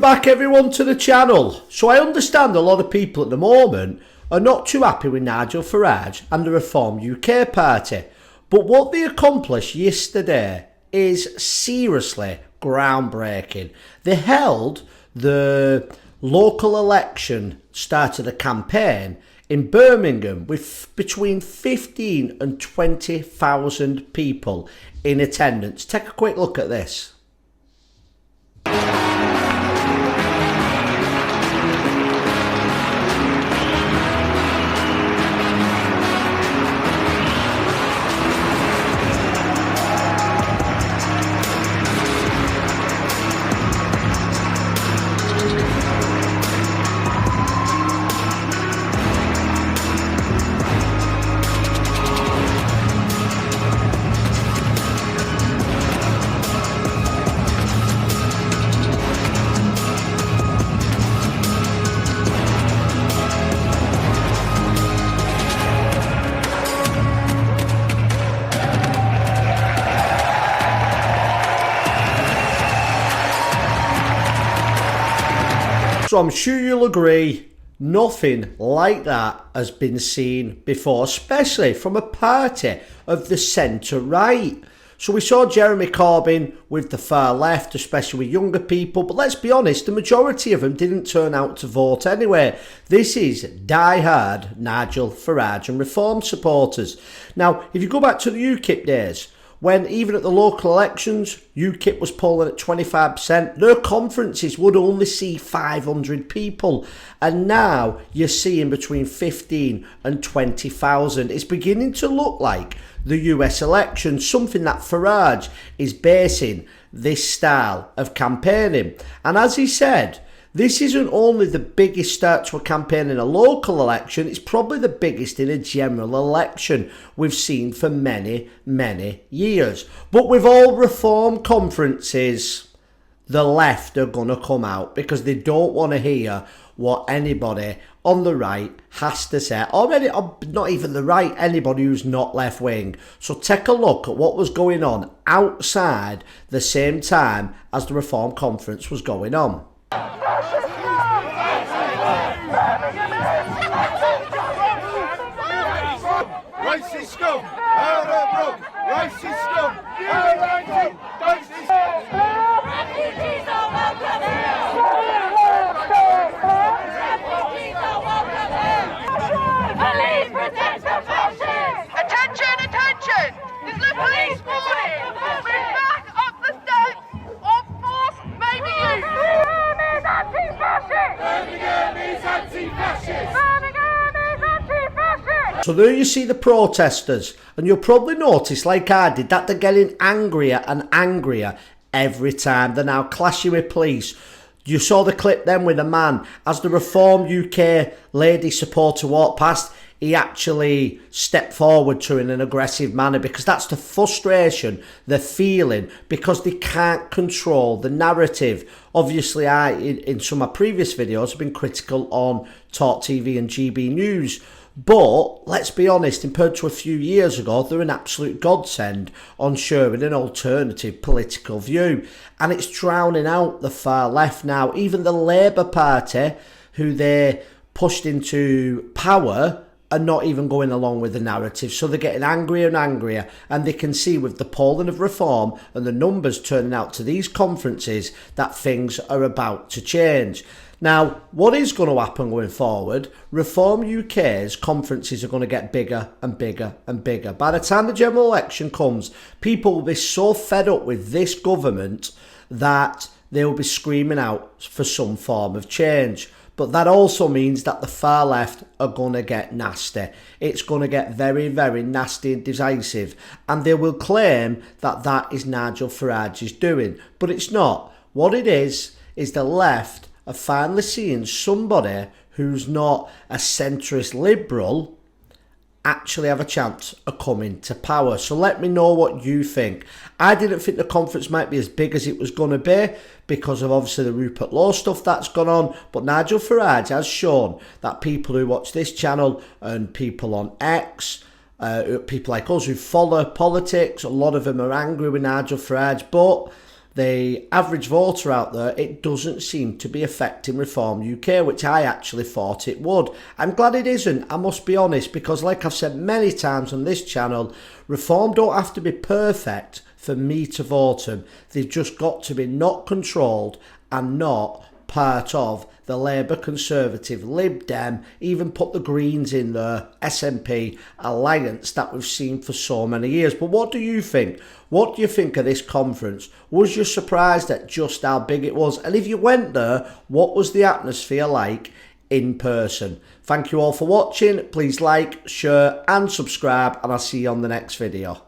back everyone to the channel. So I understand a lot of people at the moment are not too happy with Nigel Farage and the Reform UK party. But what they accomplished yesterday is seriously groundbreaking. They held the local election, started a campaign in Birmingham with between 15 and 20,000 people in attendance. Take a quick look at this. So I'm sure you'll agree, nothing like that has been seen before, especially from a party of the centre-right. So we saw Jeremy Corbyn with the far left, especially with younger people, but let's be honest, the majority of them didn't turn out to vote anyway. This is die-hard Nigel Farage and Reform supporters. Now, if you go back to the UKIP days, when even at the local elections, UKIP was polling at 25%, their conferences would only see 500 people. And now you're seeing between 15 and 20,000. It's beginning to look like the US election, something that Farage is basing this style of campaigning. And as he said, this isn't only the biggest start to a campaign in a local election, it's probably the biggest in a general election we've seen for many, many years. But with all reform conferences, the left are going to come out because they don't want to hear what anybody on the right has to say. Or not even the right, anybody who's not left wing. So take a look at what was going on outside the same time as the reform conference was going on. Racist scum! Racist scum! Refugees are welcome here! Refugees are welcome here! Police protect the fascists! Attention, attention! There's the police warning! Move back up the steps or force may be used! Birmingham is anti-fascist! Birmingham is anti-fascist! Birmingham is anti-fascist! So there you see the protesters, and you'll probably notice, like I did, that they're getting angrier and angrier every time. They're now clashing with police. You saw the clip then with a man, as the Reform UK lady supporter walked past, he actually stepped forward to her in an aggressive manner because that's the frustration they're feeling because they can't control the narrative. Obviously, I, in some of my previous videos, have been critical on Talk TV and GB News. But let's be honest, compared to a few years ago, they're an absolute godsend on showing an alternative political view. And it's drowning out the far left now. Even the Labour Party, who they pushed into power, are not even going along with the narrative. So they're getting angrier and angrier. And they can see with the polling of Reform and the numbers turning out to these conferences that things are about to change. Now, what is going to happen going forward? Reform UK's conferences are going to get bigger and bigger and bigger. By the time the general election comes, people will be so fed up with this government that they will be screaming out for some form of change. But that also means that the far left are going to get nasty. It's going to get very, very nasty and decisive. And they will claim that that is Nigel Farage's doing. But it's not. What it is the left are finally seeing somebody who's not a centrist liberal actually have a chance of coming to power. So let me know what you think. I didn't think the conference might be as big as it was going to be because of obviously the Rupert Law stuff that's gone on. But Nigel Farage has shown that people who watch this channel and people on X, people like us who follow politics, a lot of them are angry with Nigel Farage. But the average voter out there, it doesn't seem to be affecting Reform UK, which I actually thought it would. I'm glad it isn't, I must be honest, because like I've said many times on this channel, Reform don't have to be perfect for me to vote them. They've just got to be not controlled and not part of the Labour, Conservative, Lib Dem, even put the Greens in there, SNP alliance that we've seen for so many years. But what do you think? What do you think of this conference? Was you surprised at just how big it was? And if you went there, what was the atmosphere like in person? Thank you all for watching. Please like, share and subscribe, and I'll see you on the next video.